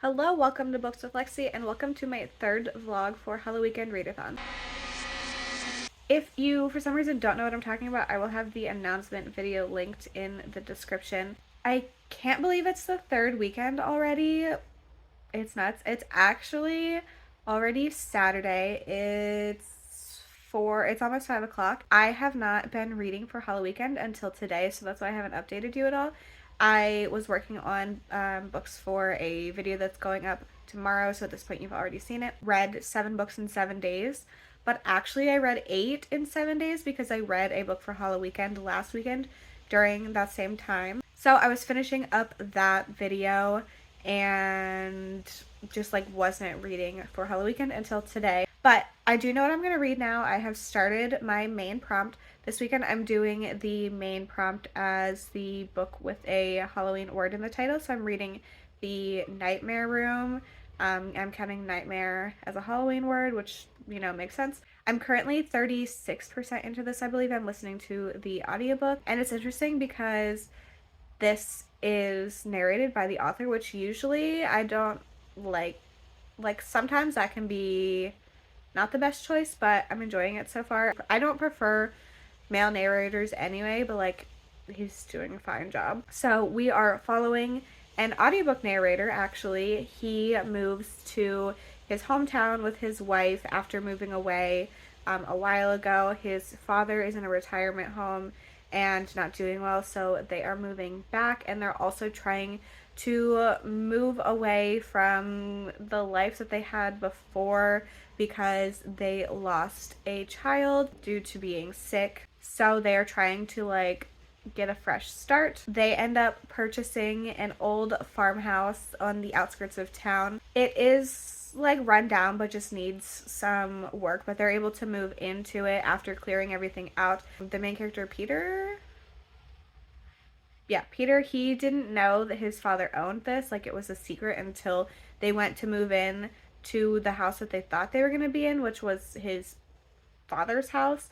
Hello, welcome to Books with Lexie, and welcome to my third vlog for Halloweekend readathon. If you, for some reason, don't know what I'm talking about, I will have the announcement video linked in the description. I can't believe it's the third weekend already. It's nuts. It's actually already Saturday. It's almost 5 o'clock. I have not been reading for Halloweekend until today, so that's why I haven't updated you at all. I was working on books for a video that's going up tomorrow, so at this point you've already seen it. Read 7 books in 7 days, but actually I read 8 in 7 days because I read a book for Halloweekend last weekend during that same time. So I was finishing up that video and just wasn't reading for Halloweekend until today. But I do know what I'm going to read now. I have started my main prompt. This weekend I'm doing the main prompt as the book with a Halloween word in the title. So I'm reading The Nightmare Room. I'm counting nightmare as a Halloween word, which, makes sense. I'm currently 36% into this, I believe. I'm listening to the audiobook. And it's interesting because this is narrated by the author, which usually I don't like. Sometimes that can be not the best choice, but I'm enjoying it so far. I don't prefer male narrators anyway, but he's doing a fine job. So we are following an audiobook narrator, actually. He moves to his hometown with his wife after moving away a while ago. His father is in a retirement home and not doing well, so they are moving back, and they're also trying to move away from the life that they had before because they lost a child due to being sick. So they're trying to get a fresh start. They end up purchasing an old farmhouse on the outskirts of town. It is run down but just needs some work, but they're able to move into it after clearing everything out. The main character, Peter, he didn't know that his father owned this. It was a secret until they went to move in to the house that they thought they were going to be in, which was his father's house.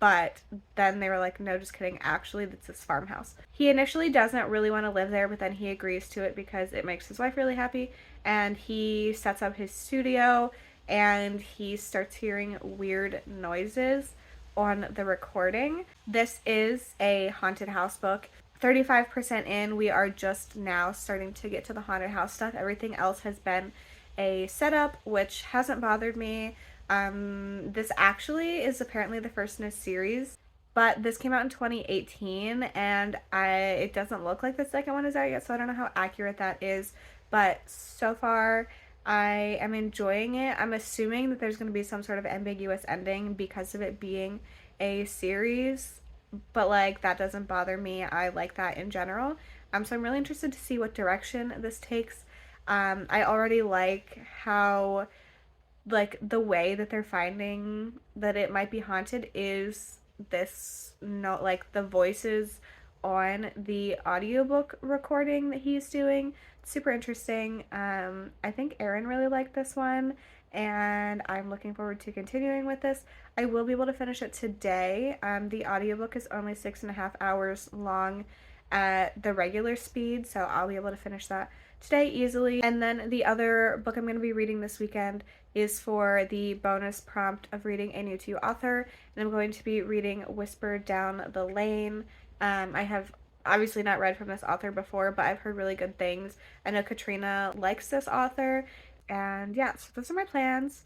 But then they were like, no, just kidding. Actually, that's his farmhouse. He initially doesn't really want to live there, but then he agrees to it because it makes his wife really happy. And he sets up his studio and he starts hearing weird noises on the recording. This is a haunted house book. 35% in, we are just now starting to get to the haunted house stuff. Everything else has been a setup, which hasn't bothered me. This actually is apparently the first in a series, but this came out in 2018, and it doesn't look like the second one is out yet, so I don't know how accurate that is, but so far I am enjoying it. I'm assuming that there's going to be some sort of ambiguous ending because of it being a series, but that doesn't bother me. I like that in general. So I'm really interested to see what direction this takes. I already like how the way that they're finding that it might be haunted is this the voices on the audiobook recording that he's doing. It's super interesting. I think Aaron really liked this one, and I'm looking forward to continuing with this. I will be able to finish it today. The audiobook is only 6.5 hours long at the regular speed, so I'll be able to finish that today easily. And then the other book I'm going to be reading this weekend is for the bonus prompt of reading a new to you author, and I'm going to be reading Whisper Down the Lane. I have obviously not read from this author before, but I've heard really good things. I know Katrina likes this author, and yeah, so those are my plans.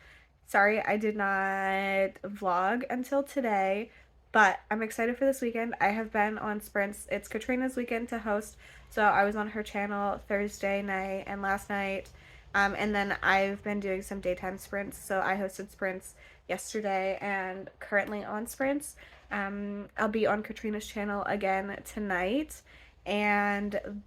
Sorry I did not vlog until today, but I'm excited for this weekend. I have been on sprints. It's Katrina's weekend to host, so I was on her channel Thursday night and last night. And then I've been doing some daytime sprints, so I hosted sprints yesterday and currently on sprints. I'll be on Katrina's channel again tonight and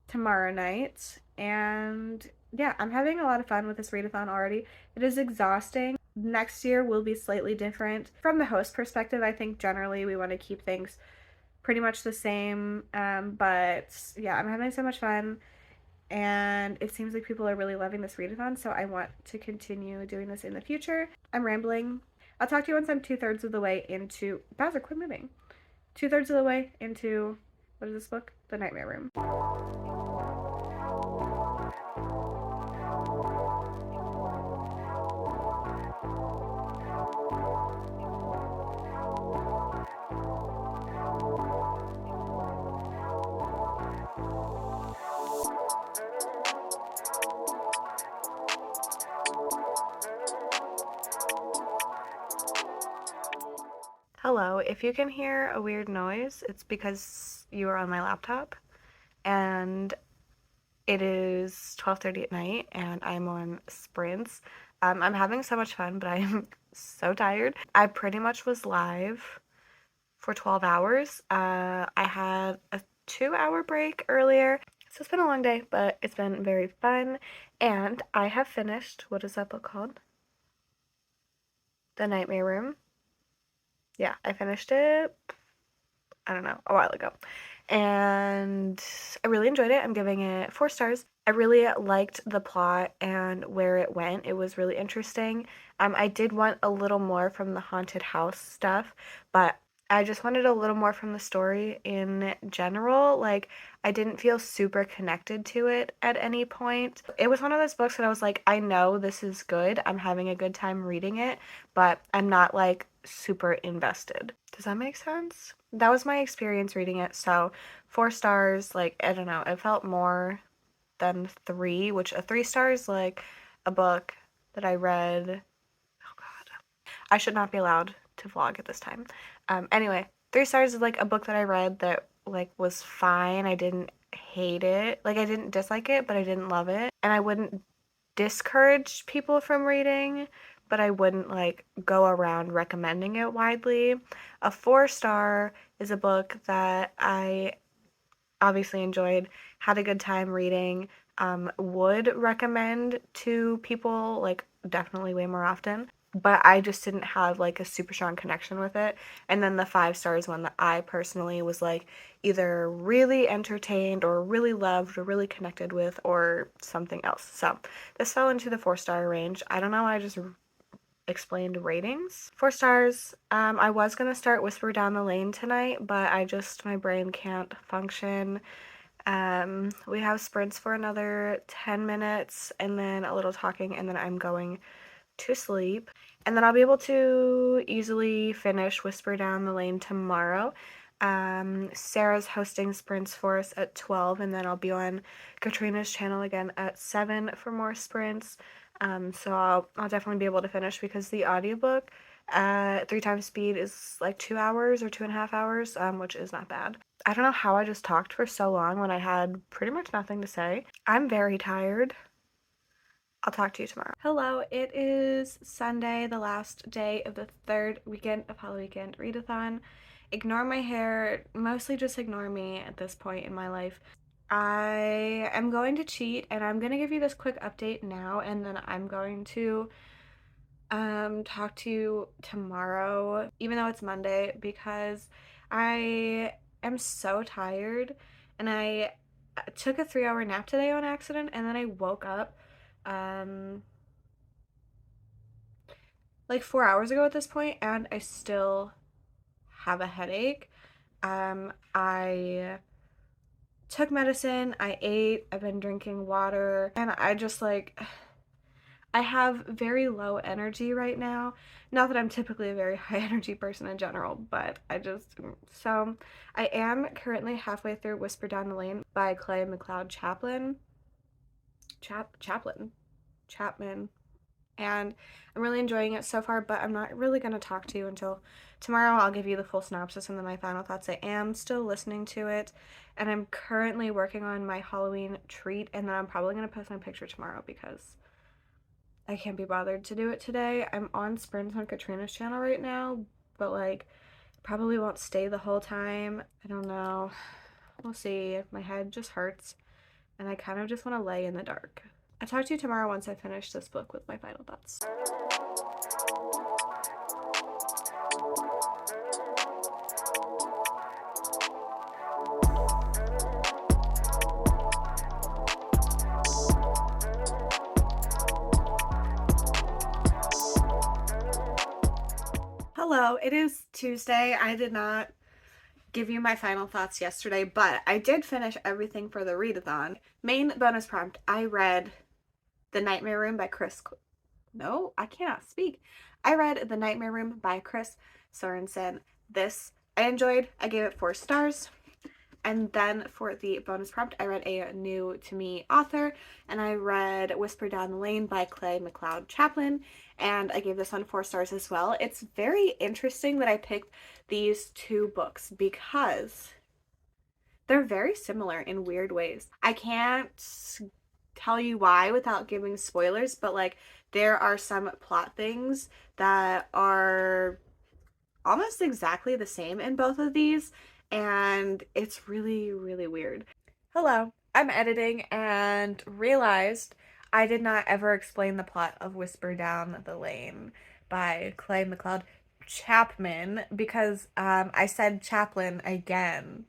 tomorrow night, and yeah, I'm having a lot of fun with this readathon already. It is exhausting. Next year will be slightly different. From the host perspective, I think generally we want to keep things pretty much the same, but yeah, I'm having so much fun. And it seems like people are really loving this readathon, so I want to continue doing this in the future. I'm rambling. I'll talk to you once I'm 2/3 of the way into... Bowser, quit moving. 2/3 of the way into... What is this book? The Nightmare Room. Hello, if you can hear a weird noise, it's because you are on my laptop and it is 12:30 at night and I'm on sprints. I'm having so much fun, but I am so tired. I pretty much was live for 12 hours. I had a 2-hour break earlier, so it's been a long day, but it's been very fun. And I have finished, what is that book called? The Nightmare Room. Yeah, I finished it, I don't know, a while ago. And I really enjoyed it. I'm giving it 4 stars. I really liked the plot and where it went. It was really interesting. I did want a little more from the haunted house stuff, but I just wanted a little more from the story in general. Like, I didn't feel super connected to it at any point. It was one of those books that I was like, I know this is good. I'm having a good time reading it, but I'm not like super invested. Does that make sense? That was my experience reading it. So 4 stars, like, I don't know, it felt more than 3, which a 3 stars like a book that I read. Oh god, I should not be allowed to vlog at this time. Anyway, 3 stars is like a book that I read that like was fine. I didn't hate it, like I didn't dislike it, but I didn't love it, and I wouldn't discourage people from reading, but I wouldn't like go around recommending it widely. A 4 star is a book that I obviously enjoyed, had a good time reading, would recommend to people like definitely way more often, but I just didn't have like a super strong connection with it. And then the 5 stars one that I personally was like either really entertained or really loved or really connected with or something else. So this fell into the 4 star range. I don't know, I just explained ratings. 4 stars. I was gonna start Whisper Down the Lane tonight, but my brain can't function. We have sprints for another 10 minutes and then a little talking, and then I'm going to sleep. And then I'll be able to easily finish Whisper Down the Lane tomorrow. Sarah's hosting sprints for us at 12, and then I'll be on Katrina's channel again at 7 for more sprints. So I'll definitely be able to finish because the audiobook at 3 times speed is like 2 hours or 2.5 hours, which is not bad. I don't know how I just talked for so long when I had pretty much nothing to say. I'm very tired. I'll talk to you tomorrow. Hello, it is Sunday, the last day of the 3rd weekend of Halloweekend readathon. Ignore my hair, mostly just ignore me at this point in my life. I am going to cheat and I'm going to give you this quick update now, and then I'm going to talk to you tomorrow, even though it's Monday, because I am so tired and I took a 3-hour nap today on accident, and then I woke up like 4 hours ago at this point, and I still have a headache. I took medicine, I ate, I've been drinking water, and I just like, I have very low energy right now. Not that I'm typically a very high energy person in general, but so I am currently halfway through Whisper Down the Lane by Clay McLeod Chapman, and I'm really enjoying it so far, but I'm not really going to talk to you until tomorrow. I'll give you the full synopsis and then my final thoughts. I am still listening to it, and I'm currently working on my Halloween treat, and then I'm probably going to post my picture tomorrow because I can't be bothered to do it today. I'm on sprints on Katrina's channel right now, but like probably won't stay the whole time. I don't know. We'll see. My head just hurts and I kind of just want to lay in the dark. I'll talk to you tomorrow once I finish this book with my final thoughts. Hello, it is Tuesday. I did not give you my final thoughts yesterday, but I did finish everything for the readathon. Main bonus prompt, I read The Nightmare Room by No, I cannot speak. I read The Nightmare Room by Chris Sorensen. This I enjoyed. I gave it 4 stars. And then for the bonus prompt, I read a new to me author, and I read Whisper Down the Lane by Clay McLeod Chaplin, and I gave this one 4 stars as well. It's very interesting that I picked these two books because they're very similar in weird ways. I can't tell you why without giving spoilers, but like there are some plot things that are almost exactly the same in both of these, and it's really, really weird. Hello, I'm editing and realized I did not ever explain the plot of Whisper Down the Lane by Clay McLeod Chapman because I said Chaplin again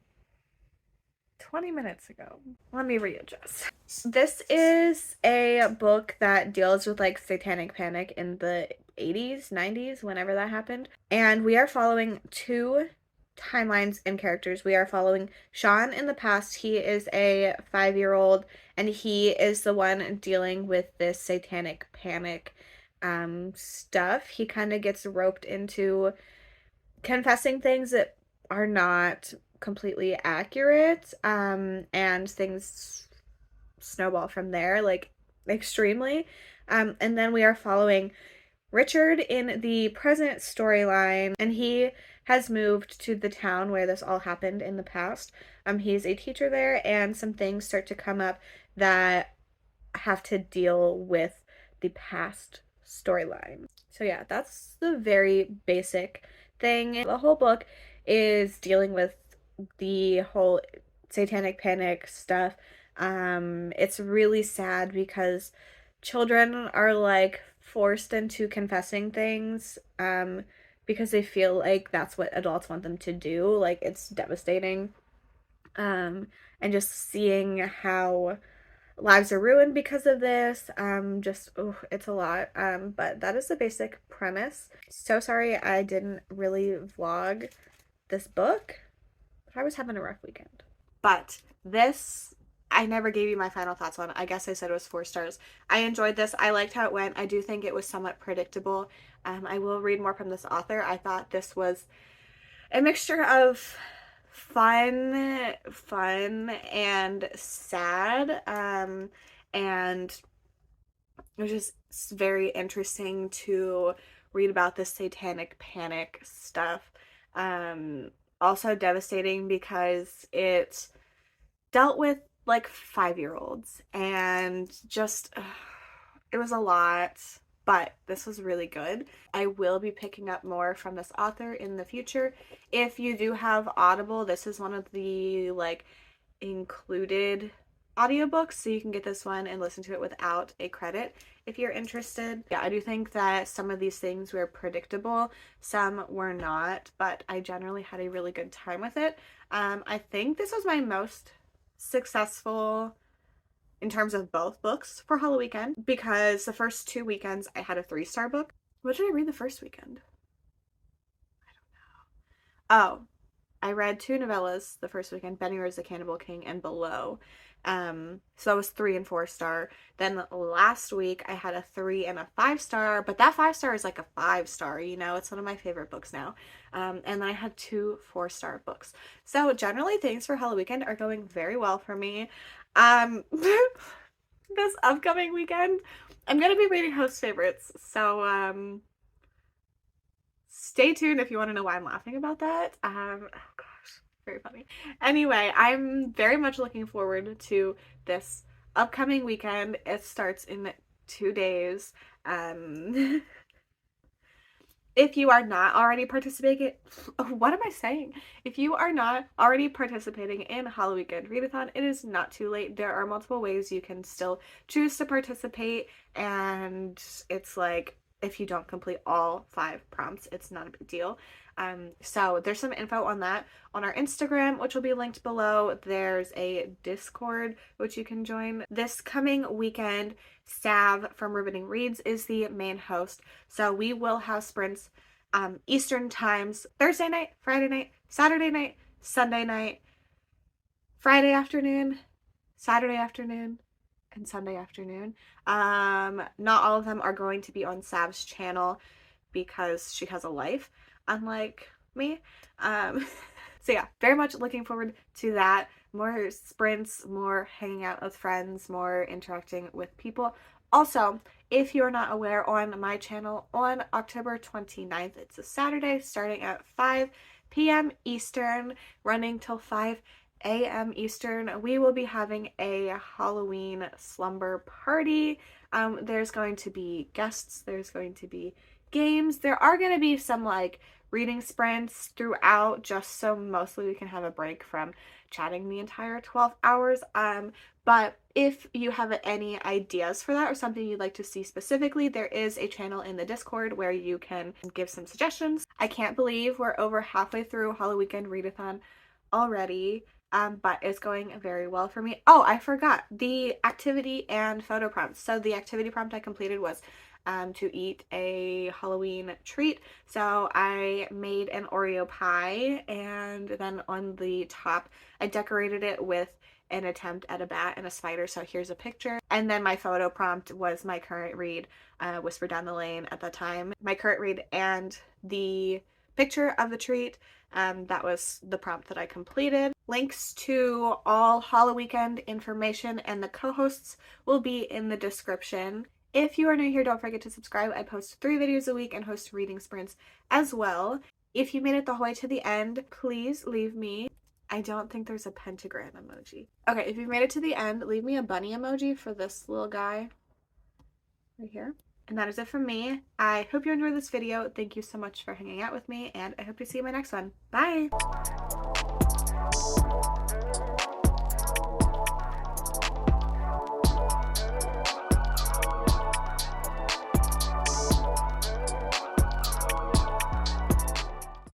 20 minutes ago. Let me readjust. This is a book that deals with like satanic panic in the 80s, 90s, whenever that happened. And we are following two timelines and characters. We are following Sean in the past. He is a 5-year-old and he is the one dealing with this satanic panic stuff. He kind of gets roped into confessing things that are not completely accurate, and things snowball from there, like extremely. And then we are following Richard in the present storyline, and he has moved to the town where this all happened in the past. He's a teacher there, and some things start to come up that have to deal with the past storyline. So yeah, that's the very basic thing. The whole book is dealing with the whole satanic panic stuff. It's really sad because children are like forced into confessing things because they feel like that's what adults want them to do. Like it's devastating. And just seeing how lives are ruined because of this. Just, oh, it's a lot. But that is the basic premise. So sorry I didn't really vlog this book, but I was having a rough weekend. But this, I never gave you my final thoughts on. I guess I said it was 4 stars. I enjoyed this. I liked how it went. I do think it was somewhat predictable. I will read more from this author. I thought this was a mixture of fun and sad, and it was just very interesting to read about this satanic panic stuff. Also devastating because it dealt with like 5-year-olds and just it was a lot, but this was really good. I will be picking up more from this author in the future. If you do have Audible, this is one of the like included audiobooks, so you can get this one and listen to it without a credit if you're interested. Yeah, I do think that some of these things were predictable, some were not, but I generally had a really good time with it. I think this was my most successful in terms of both books for Halloweekend because the first 2 weekends I had a 3-star book. What did I read the first weekend? I don't know. Oh, I read 2 novellas the first weekend, Benny the Cannibal King and Below. So that was 3 and 4 star. Then last week I had a 3 and a 5 star, but that 5 star is like a 5 star, you know, it's one of my favorite books now. And then I had 2 4-star books. So generally things for Halloweekend are going very well for me. This upcoming weekend, I'm gonna be reading Host Favorites, so stay tuned if you want to know why I'm laughing about that. Oh gosh, very funny. Anyway, I'm very much looking forward to this upcoming weekend. It starts in 2 days. If you are not already participating, what am I saying? If you are not already participating in Halloweekend Readathon, it is not too late. There are multiple ways you can still choose to participate, and it's like, if you don't complete all 5 prompts, it's not a big deal. So there's some info on that on our Instagram, which will be linked below. There's a Discord, which you can join. This coming weekend, Sav from Riveting Reads is the main host. So we will have sprints Eastern times, Thursday night, Friday night, Saturday night, Sunday night, Friday afternoon, Saturday afternoon, and Sunday afternoon. Not all of them are going to be on Sav's channel because she has a life, unlike me. So yeah, very much looking forward to that. More sprints, more hanging out with friends, more interacting with people. Also, if you're not aware, on my channel on October 29th, it's a Saturday, starting at 5 p.m. Eastern, running till 5 a.m. Eastern, we will be having a Halloween slumber party. There's going to be guests, there's going to be games, there are going to be some like reading sprints throughout, just so mostly we can have a break from chatting the entire 12 hours. But if you have any ideas for that or something you'd like to see specifically, there is a channel in the Discord where you can give some suggestions. I can't believe we're over halfway through Halloweekend readathon already. But it's going very well for me. Oh, I forgot the activity and photo prompts. So the activity prompt I completed was to eat a Halloween treat. So I made an Oreo pie, and then on the top I decorated it with an attempt at a bat and a spider. So here's a picture. And then my photo prompt was my current read, Whisper Down the Lane at the time. My current read and the picture of the treat. That was the prompt that I completed. Links to all Halloweekend information and the co-hosts will be in the description. If you are new here, don't forget to subscribe. I post 3 videos a week and host reading sprints as well. If you made it the whole way to the end, please leave me. I don't think there's a pentagram emoji. Okay, if you've made it to the end, leave me a bunny emoji for this little guy right here. And that is it from me. I hope you enjoyed this video. Thank you so much for hanging out with me, and I hope to see you in my next one. Bye!